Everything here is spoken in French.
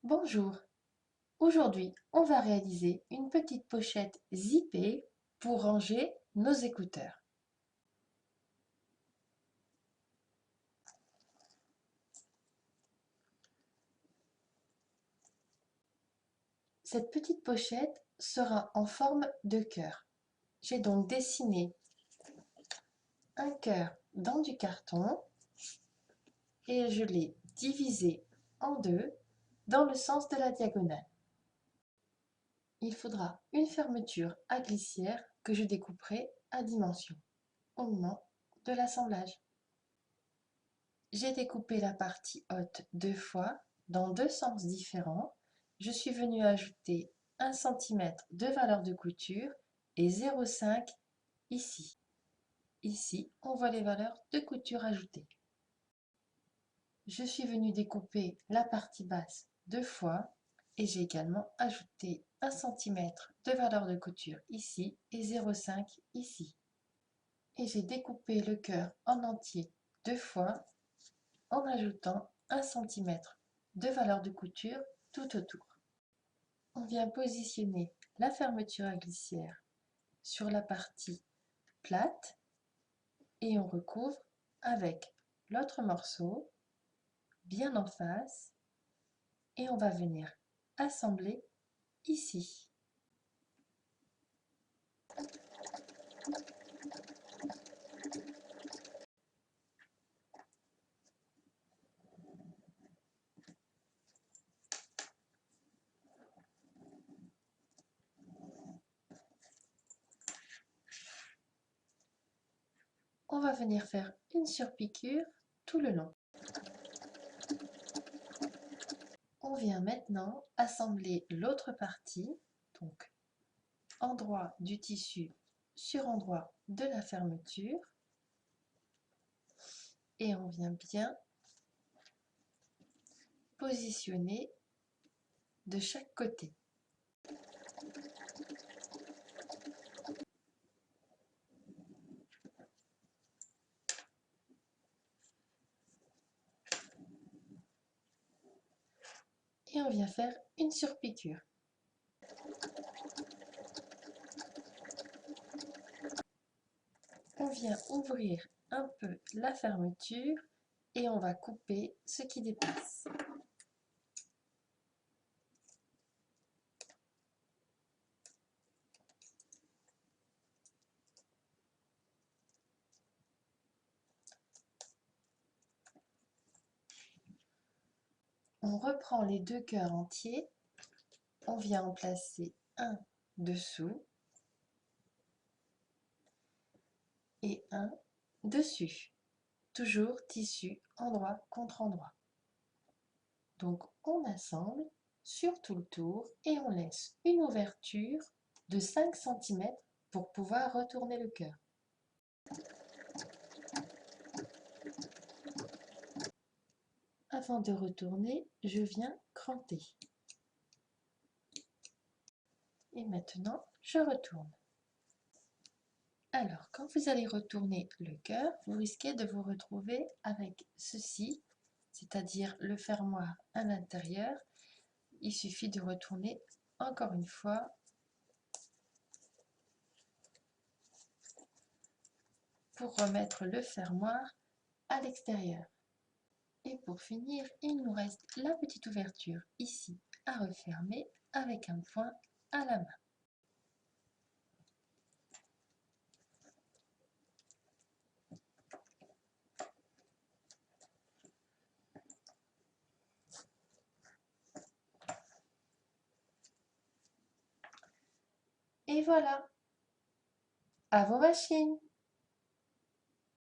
Bonjour, aujourd'hui on va réaliser une petite pochette zippée pour ranger nos écouteurs. Cette petite pochette sera en forme de cœur. J'ai donc dessiné un cœur dans du carton et je l'ai divisé en deux dans le sens de la diagonale. Il faudra une fermeture à glissière que je découperai à dimension au moment de l'assemblage. J'ai découpé la partie haute deux fois dans deux sens différents. Je suis venue ajouter 1 cm de valeur de couture et 0,5 ici. Ici, on voit les valeurs de couture ajoutées. Je suis venue découper la partie basse deux fois et j'ai également ajouté 1 cm de valeur de couture ici et 0,5 ici. Et j'ai découpé le cœur en entier deux fois en ajoutant 1 cm de valeur de couture tout autour. On vient positionner la fermeture à glissière sur la partie plate et on recouvre avec l'autre morceau bien en face et on va venir assembler ici. On va venir faire une surpiqûre tout le long. On vient maintenant assembler l'autre partie, donc endroit du tissu sur endroit de la fermeture, et on vient bien positionner de chaque côté. Et on vient faire une surpiqûre. On vient ouvrir un peu la fermeture et on va couper ce qui dépasse. On reprend les deux cœurs entiers, on vient en placer un dessous et un dessus. Toujours tissu endroit contre endroit. Donc on assemble sur tout le tour et on laisse une ouverture de 5 cm pour pouvoir retourner le cœur. Avant de retourner, je viens cranter. Et maintenant, je retourne. Alors, quand vous allez retourner le cœur, vous risquez de vous retrouver avec ceci, c'est-à-dire le fermoir à l'intérieur. Il suffit de retourner encore une fois pour remettre le fermoir à l'extérieur. Et pour finir, il nous reste la petite ouverture ici à refermer avec un point à la main. Et voilà, à vos machines!